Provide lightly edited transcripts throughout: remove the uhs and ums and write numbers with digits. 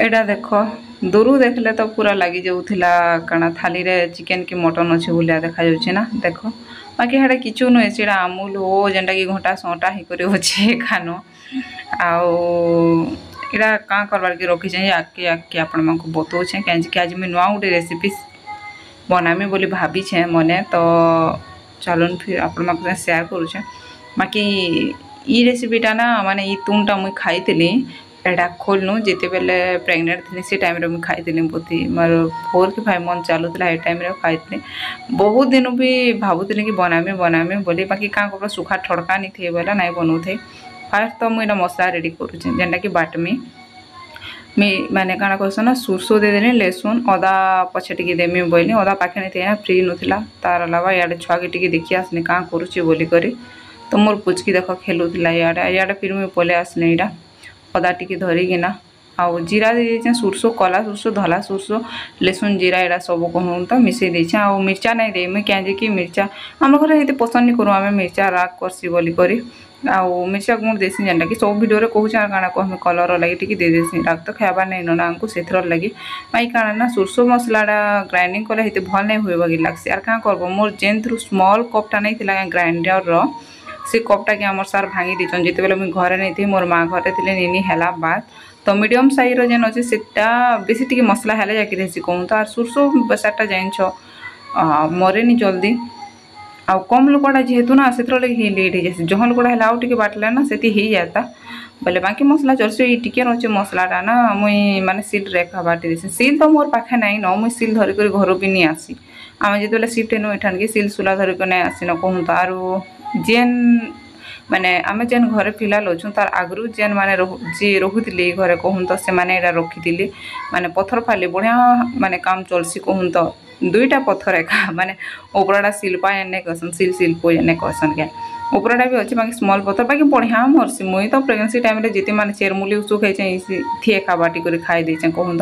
एटा देख दूर देखले तो पूरा लगी जाऊला काना थाली रे चिकेन की मटन अच्छे भाया देखा जाऊे ना देख बाकी हेटा किचु नुहे से अमूल हो जेनटा कि घंटा सटा होकर अच्छे खानो आटा क्या करवार के रखी आगे आगे आपण मैं बताऊे कहीं आज मुझे नुआ गोटे रेसिपी बनामी बोली भाभी मने तो चलन फिर आपण मैं शेयर करुचे बाकी ई रेसिपीटा ना माने ई तुनटा मुई खाई एटा खोलनु जिते बेले प्रेग्नेंट थी से टाइम रे मुई खाई बोती मोर 4 कि 5 मंथ चलुला ए टाइम रे खाई बहुत दिन भी भावुली कि बनामी बोली बाकी क्या कर सुखा ठड़का नहीं थे बोला नहीं बनाऊ थे फास्ट तो मुझे मसला रेडी करुचे जेनटा कि बाटमी माने काଣା कहसन ना सुरसो दे देनी लहसुन अदा पछे टिके देमी बोली अदा पाखे नहीं थे फ्री नुला तार अलावा इे छुआ के टिके देखी आसनी क्या करुचे बोली करी तो मोर पुचकी देख खेलुला इे फिर मुझे पलि आसनी यहाँ अदा टिके धरिकिना आउ जीरा दे देछे सुरसो कला सुरसो धला सुरसो लहसुन जीरा एटा सब कहूँ तो मिसई देछे आउ मिर्चा नहीं दे मुझे क्या कि मिर्चा आम घर ये पसंद नहीं करूँ आम मिर्चा राग करसी बोली करी आउ मिर्चा गुण देसी जेनटा कि सब भिडियो कहूँ काଣା कहमे कलर लगी टिके दे देसी राग तो खाइबार नहीं नना आमको से लगी माई काଣା ना सुरसो मसलाटा ग्राइंडिंग कले हेते भल नहीं हुए बगी लगसी आर क्या करब मोर जेन थ्रू स्मॉल कपटा नहीं थिला ग्राइंडर से कपटा कि आमर सार भांगी दीचन जिते बेले मुझे घरे नहीं थी मोर माँ घरे थे निनी हैला बात तो मीडियम साइज जेन अच्छे सेटा बेसी टिके मसला हेले जाकि रेसी कहूँ तो आर सुरसो बेसारटा जाइछ मरेनी जल्दी आउ कम लोकटा जेहेतु ना से लगे लेट हो जाए जहाँ लोकटा है आउ टे बाटले ना से हो जाता बोले बाकी मसला चलसी टिके अच्छे मसलाटा ना मुई माने सिल रेखा बाटी देसी सिल तो मोर पाखे नहीं न मुई सिल धरिक घर भी नहीं आसी आम जो सिफ्ट हेनु एठान के सिल सुला धरिक नहीं आसी न कहूँ तो आरो जेन माने आमे जेन घरे फिलहाल अच्छु तार आगु जेन माने जी रोहुतिले घरे कहूँ तो से माने एटा रखिथिले माने पत्थर फाली बढ़िया माने काम चलसी कहूँ तो दुईटा पत्थर एका माने उपराटा शिल्पा एने कहसन शिल्पो एने कहसन क्या उपराटा भी अच्छे बाकी स्मॉल पत्थर बाकी बढ़िया मरसी मुई तो प्रेगनेंसी टाइम रे जिते माने चेरमुली उसु खाई थी एका बाटी कर खाई देचे कहूँ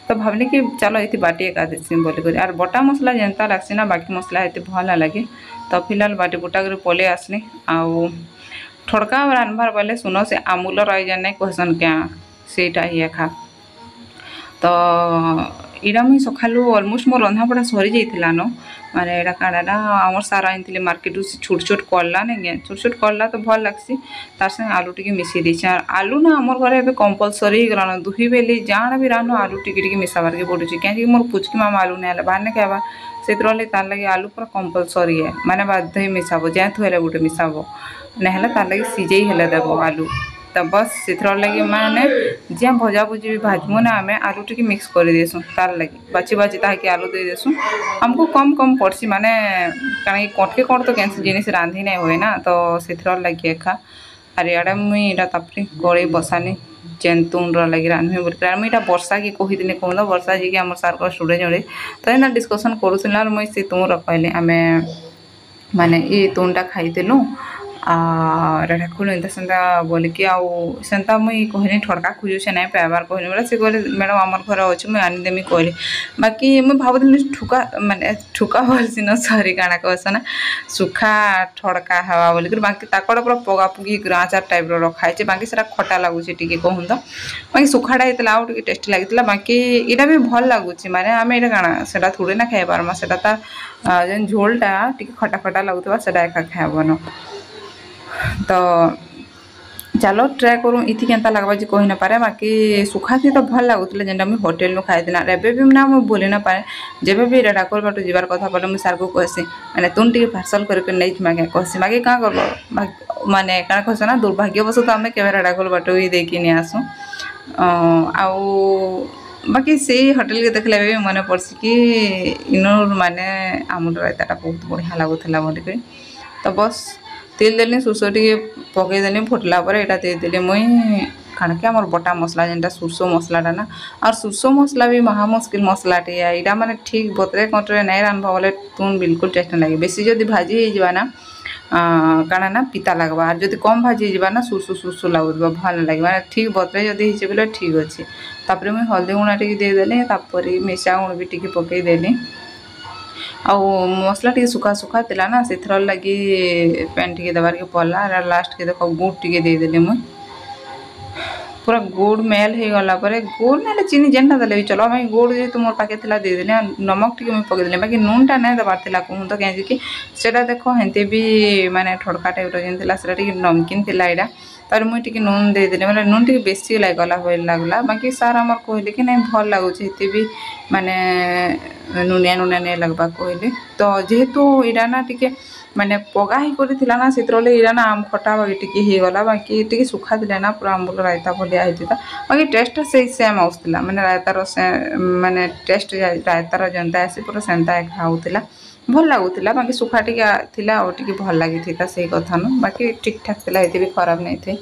तो भावली कि चलो ये बाटी एका देसी बोली कर आर बटा मसला जेनता लगसी ना बाकी मसला ये भल लगे तो फिलहाल बाटी बुटा कर पलि आसनी आउ ठड़का रांधबार बोले सुनो से आमूल रही जाए कहसन क्या सेटा ही खा तो इटा मुझे सकालू अलमोस्ट मोर रंधापड़ा सरी जाइला न माने एटा काणाटा आमर सार आनी मार्केट छोट छोट करला नहीं छोट छोट करला तो भल लगसी तार संगे आलू टिके मिसई देछे आलू ना आमर घरे एबे कंपलसरी गलान दुही बेली जाण भी रानो आलू टिके टिके मिसाबार के पड़ुची कहीं मोर पुचकी मामा आलू नहीं बाहर नहीं खावा से तार लगे आलू पूरा कंपलसरी है माने बाध्य मिसाब जहाँ थुले गोटे मिसाब ना तार लगे सीझे हेले देव आलू तो बस से लगे माने जहाँ भजा भुजी भी भाजमु ना आम आलू टिके मिक्स कर देसु तार लगे बाची बाची ताकि आलू दे देसु हमको कम कम पड़सी माने कारण कटके कट तो कैंसी जिनिस रांधि नहीं हुए ना तो से लगे एका आर इे मुई तापर कड़े बसानी जेनतुन लगे रांधि बोल मुझे वर्षा की कही कहूँ तो वर्षा जी आम सार स्टूडेंट जोड़े तो एना डिस्कसन करूँ मुझे से तुम कहली आम माने ये तुनटा खाईलु आर खोल सेंता बोल कि आंता मुई कहनी ठड़का खोजुचे ना पाइबार कहनी बोले से कहले मैडम आमर घर अच्छे मुझे आनीदेमी कहली बाकी मुझे भावुली ठुका माने ठुका बोलसी न सरी काଣା कहसन सुखा ठड़का हवा बोलिक बाकी ताकड़ा पूरा पगा पुगी ग्राचार टाइप रखाई बाकी से खटा लगुच टी कहूँ तो बाकी सुखाटा होता आउ टे टेस्टी लगी बाकी यहाँ भी भल लगुच माने आम ये काଣା से थोड़े ना खाई पार्मा से जेन झोलटा टी खटा खटा लगुवा से एका खाबन तो चलो ट्राए करूँ इति केनता लगवा जी कही ना पारे बाकी सुखा थी तो भल लगुला जेनटा मुझे होटेल नु खाई एबे भी ना मुझे बोली ना पारे जब भी डाकोर बाटू जीवार कथा बोले मुझे सार को कहसी मैंने तुम टे पार्सल करके नहीं मागे कहसी बाकी क्या कर माने क्या कहस ना दुर्भाग्यवश तो आम के डाकोर बाटू ही देकी नहीं आसू आउ बाकी से होटेल के देखले भी मन पड़सी कि इनर माने आमूल रायताटा बहुत बढ़िया लगुला बोलिक तो बस तेल देली सुरसो टे पकईदेली फुटला यहाँ देदेली मुई खाण के आमर बटा मसला जेनटा सुरसो मसलाटा ना और सुरसो मसला भी महा मुस्किल मसलाटे यहाँ माने ठीक बतरे कटरे नहीं रांधबा बोले तुम बिल्कुल टेस्ट नहीं लगे बेसी जदि भाजी हो ना काଣା ना पिता लगवा और जब कम भाजी हो ना सुरसो सुरसो लगुवा भल लगे माने ठीक बतरे जदि हो बोले ठीक अच्छे तापर मुझे हल्दी गुणा टे देदेली तापर मिर्चा गुण भी टे पकईदेली आ मसला टे सुखा सुखा थिला ना से लगी पेन टे देवार के पड़ला लास्ट के देख गुड़ टे देदेली मुई पूरा गुड़ मेल हो गला गुड़ ना चीनी जेनटा देले भी चलो मैं गुड़ जेहतु मोर पाखे थिला दे देले नमक टी मुझे पकईदेली बाकी नून टा नहीं देवार थिला कहूँ तो कहीं सेटा देख हेंते भी माने ठड़का टाइप जेन नमकीन थिला एटा तार मुझे टी नून देदेली मतलब नून टी बेसी लगला लगला बाकी सार आमर कहले कि नहीं भल लगुच भी माने नुनिया नुनिया नहीं लगवा कहले तो जेहेतु इरा ना टी माने पगा ही करथिला ना सेतरले इरा ना आम खटा बाकी टिके ही गला बाकी टिके सुखा दिले ना पूरा आंबुल रायता भलिया हेतिता बाकी टेस्ट से सेम आउसथिला माने रायतार से माने टेस्ट रायतार जनता आसी पूरा सेंता खाउथिला भल लगुथिला बाकी सुखा टिके थिला और टिके भल लागिथिता सेही कथा न बाकी ठीक ठाक थिला एते भी खराब नहीं थे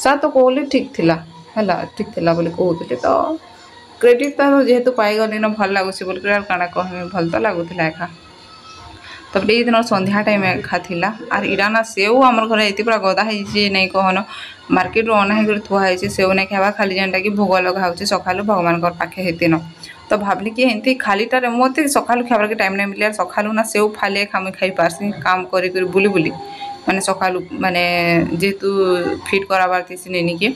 सा तो कहले ठीक थिला हला ठीक थिला बोले कहउथिले तो क्रेडिट तो जेहेतु पाई गली न भल लागुछि बोल के काना कहमे भल तो लागुथिला एखा तब ये दिन संध्या टाइम एखा थिला आर इराना सेव आमर घर एति पूरा गदा है नहीं कहन मार्केट रो अना है थुआ है सेव नहीं खावा खाली जेनटा कि भोग लगा होछि सकालु भगवान पाखे हेते न तो भावली कि एमती खालीटार मत सकालु खाबार के टाइम नहीं मिले सकालु ना सेव फाले खाई खाई पारसी काम करी बुली बुली माने सकालु माने जेहेतु फिट कराबार थी नेनी के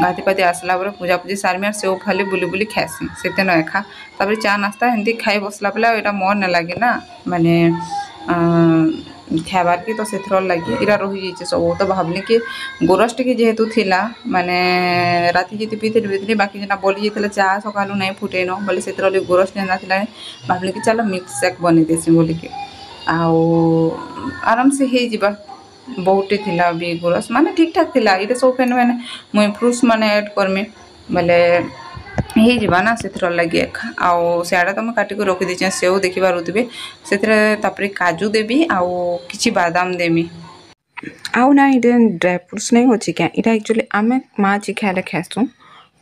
गाधी पाती आसला पूजा पूजी सारमी सेव फाले बुली बुली खाएसी से न एखा तब चा नास्ता एमती खाई बसला बेला यहाँ मन नहीं लगे ना माने खाबार की तो से लगे इरा रही जाइए सब तो भावली कि गोरस टी जेहेतु थिला माने राति जी पीते बाकी जेना बोली जाता चाह सकालु नहीं फुटेन बोले से गोरस जेना थिला भावली कि चलो मिक्स सेक बनी देसी बोल के आराम से हो जा बहुटे थिला भी गोरस माने ठीक ठाक थिला ये सब फेन मैंने मुई फ्रुट्स माने ऐड करमी बोले हो ना से लगे आउ सियाड़ा तो मुझे काटिक रखी देचे सेव देखी पारुवे से काजू देवी आउ कि बादाम देमी आउ ना ये ड्राई फ्रुट्स नहीं अच्छी क्या यहाँ एक्चुअली आम माँ जी खाए खाएसुँ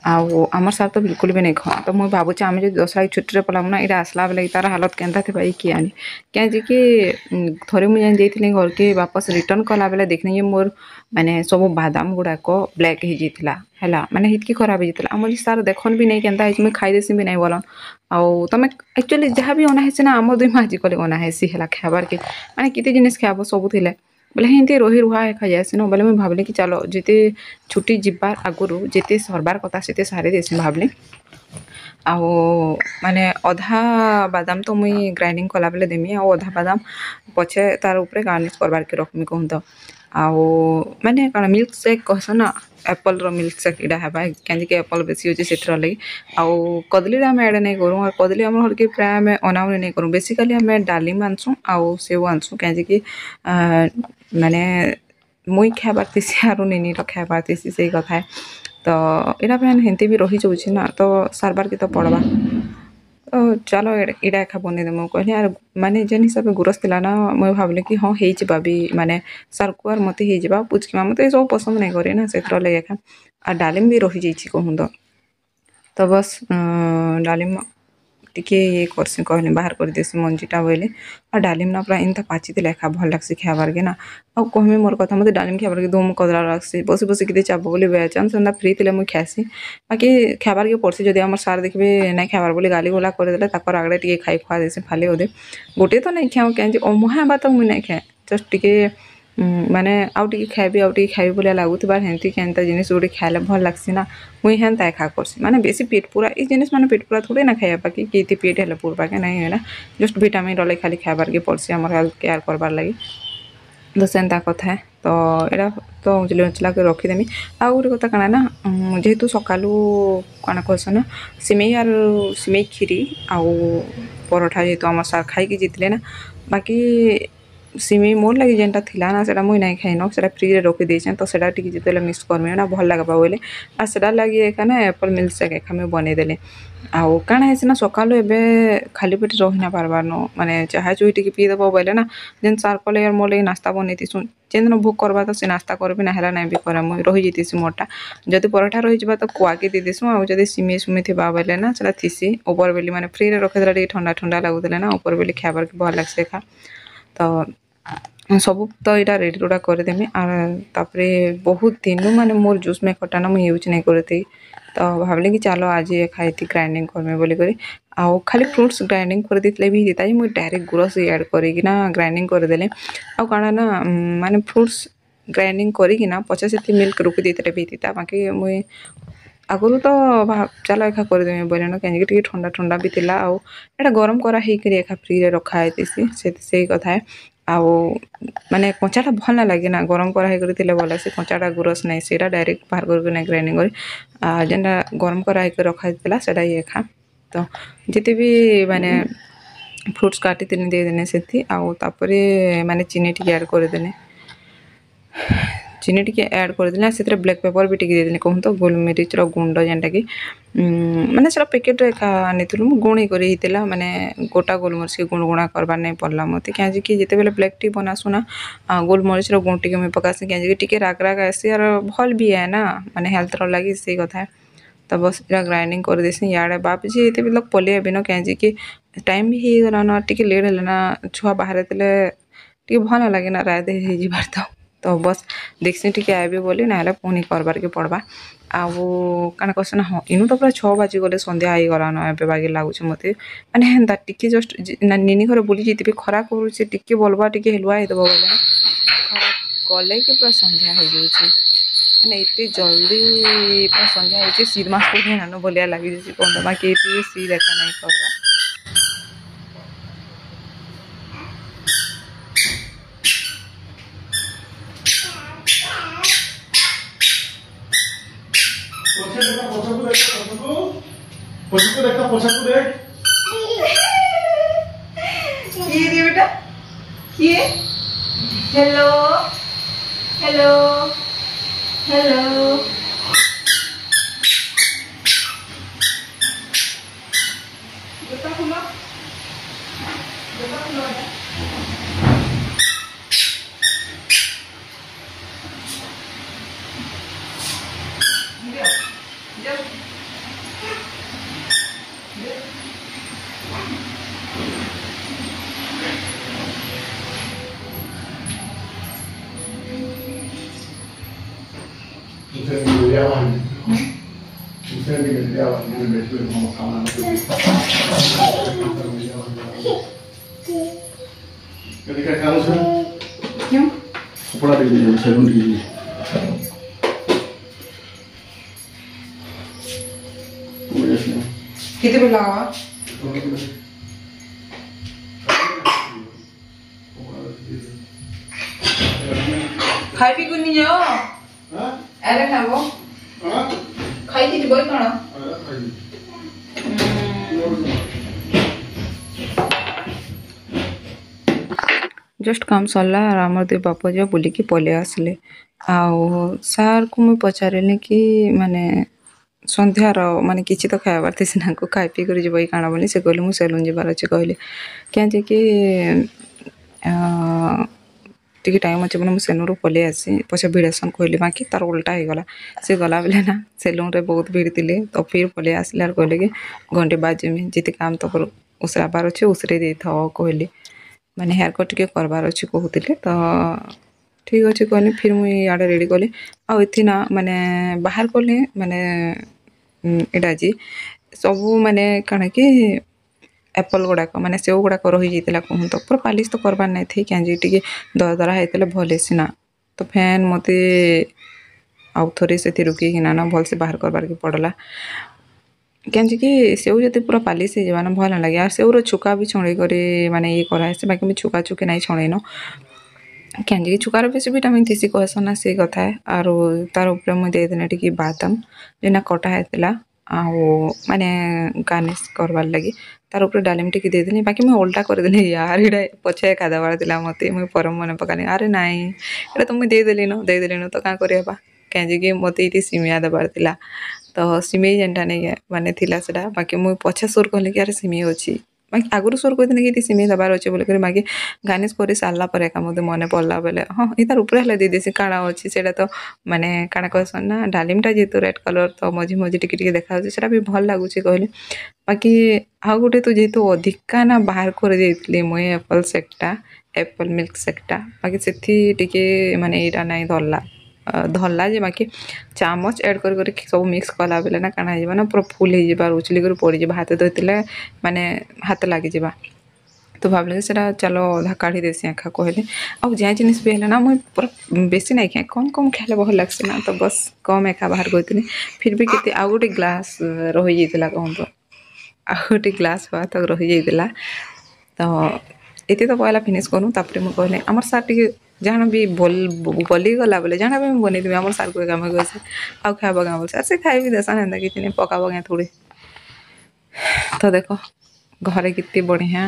आमर सार तो बिल्कुल भी नहीं खा तो मुझे भावुँ आम जो दसरा छुट्टी पलामु ना यहाँ आसला बेले तार हालत केन्ता थी किए आनी क्या कि थोड़े मुझे जाइए घर के वापस रिटर्न कला बेले देखनी मोर माने सब बादाम गुड़ाक ब्लैक हो जाता है माने हितकी खराब हो जाता आम सार देखन भी नहीं केन्ता मुझे खाईदेसी भी नहीं बोलन आउ तुम एक्चुअली जहाँ भी अनाहेसी ना आम दुई माँ आजिकल अनाहेसी है खाबार के माने किते जिनिस खाब सब थे बोले हिंदी रही रुहा एका जाएसी न बोले मुझे भावली कि चलो जिते छुट्टी जीवार आगुरी जिते सरबार कथा से सारी देसी भावली आउ माने अधा बादाम तो मुई ग्राइंडिंग कला बेले देमी आउ अधा बादाम पछे तार ऊपर गार्निश करबार के रखमी कहूँ तो आउ माने कौन मिल्क सेक कहस ना एप्पल रो मिल्क सेक इटा है कहीं एप्पल बेसी अच्छे से लगी आउ कदली आम एड नहीं करूँ और कदली आम घर के प्राय आम अनाउनी नहीं करूँ बेसिकाली आम डालिम आनसुँ आउ सेव आनसुँ कहीं माने मुई खाबार थीसी आर निनी खाबार थीसी से कथा है तो यहाँ हेंती भी रही जाऊँ ना तो सारबार के तो पड़वा तो चलो इटा एका बन मुझे कहली आर माने जेन हिसाब से गुरस थिला ना मुझे भावली कि हाँ हो भी माने सारको आर मत हो पुचकिमा मत सब पसंद नहीं करे ना से लगे एका आर डालिम भी रही जाइए कहूँ तो बस डालिम टिके ये करसी कहले बाहर कर देसी मंजीटा बोले और डालिम ना पूरा इनता पाची एका भल लग्सी खाबार के ना आउ कहमी मोर कथा मत डालिम खाबार के दम कदरा लग्सी बसी बसी कि चाब बोली बेचान से फ्री थे मुझे खासी बाकी खाबार के पड़सी जब आम सार देखिए नहीं खाबार बोली गाली गोला करदे ताकर आगड़े टे खाई खुआ देसी फाली होदे गोटे तो नहीं खाऊ कहीं अमुहा बात मुझे नहीं खाए जस्ट टिके माने आउ टिके खाइबी आउ टिके खाइबी बोलिया लागुथिबार हेंती केनता जिनिस गुटे खाइले भल लागसी ना मुई हेन्ता एका करसी माने बेसी पेट पूरा ई जिनिस माने पेट पूरा थोड़ी ना खाइबा बाकी केती पेट हेले पूरबा के नहीं है ना जस्ट विटामिन रले खाली खाइबार के पड़सी हमर हेल्थ केयर करबार लागि तो सेन्ता कथा है तो यहाँ तो उजली उजला के रखीदेमी आउ गोटे कथा काना ना जेहेतु सकालू कौन कहस ना सिमेई आर सिमेई खीरी आउ परोठा जेहेतु आम सार खाई जीतले ना बाकी सिमेई मोर लगे जेनटा थिला ना सेटा मुई नहीं खाइन सेटा फ्रिज रखी देछे तो सेटा टिके जितेले मिक्स करमी ना भल लगबा बोले आ सेटा लगी एका ना एप्पल मिल्क सेक एका में बनै देले आउ काना है ना सकालू एबे खाली पेट रही ना पारबार न माने चाह चुई टिके पी देबो बोले ना जेन सार कले यार मोर लगे नास्ता बनैती सुन जेन दिन भूख करबा तो से नास्ता करबी ना हेला नहीं भी करे मुई रही जैतीसी मोरटा जदि परोठा रही जाबा तो कुआ के दे देसु आउ जदि सिमेई सुमेई थिबा बोले ना सेटा थीसी ऊपर बेली माने फ्री रे रखे देला टिके ठंडा ठंडा लागुतले ना ऊपर बेली खाबार के भल लागसे खा तो सब तो यहाँ रेडी रोडा करदेमी आर तापरे बहुत दिन माने मोर जूस मेकरटा ना मुझे यूज नहीं करती तो भावली कि चलो आज ये खाई ग्राइंडिंग करमे बोली करी आउ खाली फ्रुट्स ग्राइंडिंग कर देते भी होता मुझे डायरेक्ट गुरस ऐड करना ग्राइंडिंग करदेले आउ काଣା ना माने फ्रुट्स ग्राइंडिंग करना पचा से मिल्क रुकी देते भी होता बाकी मुझे आगुरी तो चल एका करदेमी बोलेन कहीं ठंडा ठंडा भी थिला आउ एटा गरम करा होकर एका फ्रिज रखा से कथा है आउ माने कंचाटा भल ना लगे ना गरम करा होकर भल से कंचाटा गुरस नहीं से डायरेक्ट बाहर करके ग्राइंडिंग कर जेनटा गरम करा होकर रखा से ये खा तो जिते भी माने फ्रुट्स काटी देदेने से आउे माने चीनी टी ऐड करदेने चीनी टी ऐड करदेने से ब्लैक पेपर भी टी देदेने कहूँ तो गोलमरीच गुंड जेनटा कि माने से पैकेट आनी गुणी कर माने गोटा गोलमरीच के गुणगुणा करवार नहीं पड़ला मत कहीं जिते बेले ब्लैक टी बनासुना गोलमरीच गुण टी मुझे पकासी कहीं टी राग राग आसी और भल भी है ना माने हेल्थ लगी से कथा है तो बस इला ग्राइंडिंग कर देसी याडे बाप जी ये लोग पलिया बिना कहीं कि टाइम भी हो गला ना टी लेट है ना छुआ बाहर टे भल लगे ना रात हो तो बस देखसी टी आए बोली ना पुणी करवार के पड़वा आउ काना कहस ना हाँ इनु तो पूरा 6 बाजी गले संध्या हो गला ना ए बागे लगुच मत मैंने हेन्ता टी जस्ट निनी घर बुली जाइए खरा करुचे टी बलवा टी हेलुआ होदब बोले खरा गले कि पूरा संध्या हो जाए मैंने इतने जल्दी पूरा संध्या हो सीध मास को बोलिया लगी कौन बाकी सी देखा नहीं करवा बेटा हेलो हेलो हेलो क्यों कपड़ा दे दीजिए सैलून कीजिए कितने बेला खाई पी कुनी जाओ अरे खाबो खाई थी बोल कण जस्ट काम सरला आमर दे बाप जो बुलिकी पलि आसले आउ सार को मुझे पचारे कि माने संध्यार माने किसी तो खाइबार थी सीना को खाई पी कर जब काण बोली से कहले मुझे सैलून जबार अच्छे कहले क्या कि टी टाइम अच्छे बोले मुझे सेलून पलि आसी पचे भिड़सन कहली बाकी तार उल्टा हो गला से गला बेले ना सेलून रे बहुत भीड़ थी तो फिर पलि आसले कहले कि घंटे बाद जमी जिते काम तो उसराबार अच्छे उसरे दे था कहली माने हेयर कट टे करबार अच्छे कहते तो ठीक अच्छे कहली फिर मुझे इे रेडी कली आती ना माने बाहर कली माने एटा जी सबू माने कण कि एप्पल गुड़ाक माने सेव गुड़ाक रही जाता कहूँ तो पूरा पालिश तो करवार नहीं थी क्या टी दरदरा होता भले सीना तो फैन मत आउ थे से रुकी ना भल से बाहर करवार के पड़ला क्या कि सेव जब पूरा पालिश हो जाना भल लगे और सेवर छुका भी छड़े कर माने ये कराए बाकी मुझे छुका छुकी नहीं छड़ेन क्या छुकार बेस विटामिन थी कहसन ना से कथा है और तार ऊपर मुझे देदेने टी बादाम जेना कटा होता माने गार्निश करवार लगी तार ऊपर डालिम टी देदेनी बाकी मुझे उल्टा करदेली यार इटा पछे खादेबार था मत मुझे परम मन पकानी अरे नाई ये तो मुझे देदेली न तो क्या करवा क्या मत ये सिमिया देवार था तो सिमेई जेनटा नहीं माने थिला सेटा बाकी मुझे पछे सुर कहली कि अरे सिमेई अच्छी बाकी आगुरी सुर कहते कि सिमेई देवार अच्छे बोलिक बाकी गार्निश कर सारा पर एका मत मन पड़ला बोले हाँ ये तार ऊपर है दीदी काଣା अच्छी से तो माने काଣା कहसन ना डालिमटा जेहेतु रेड कलर तो मझी मझी टिके देखा से भी भल लगुच कहली बाकी आउ गोटे तो जेहेतु अधिका ना बाहर कर देती मुझे एप्पल सेकटा एप्पल मिल्क सेकटा बाकी से माने यहाँ ना धरला धरला जे बाकी चामच एड कर सब मिक्स कला बेले ना काना हो ना पूरा फुल हो उछली कर पड़ जा हाथ धोते माने हाथ लगी जा तो भावले से चलो अधा काढ़ी देसी एखा कहले अब जहाँ जिनिस भी है ना मुझे पूरा बेसी नहीं खाए कम कम खाइले भल लगसी ना तो बस कम एका बाहर गई फिर भी केते आउ गोटे ग्लास रही जाता कहतु आउ गोटे ग्लास हुआ तक रही जाता तो ये तो पहला फिनिश करूँ तापर मुझे कहले आमर सार टे जहाँ भी बली गला बोले जहाँ भी मुझे बनईदेवी आम सार को गाँव गए आउ खाब गाँ बोल से खाई देसा ना कि नहीं पकाब गाँ थोड़ी तो देखो घरे कितनी बढ़िया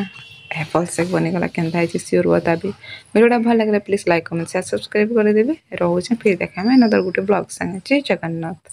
एप्पल शेक बनीगला केन्ता है सियोर बताबी वीडियोटा भल लगे please like comment share subscribe कर देवे रोचे फिर देखा अनदर गोटे ब्लॉग संगे जय जगन्नाथ।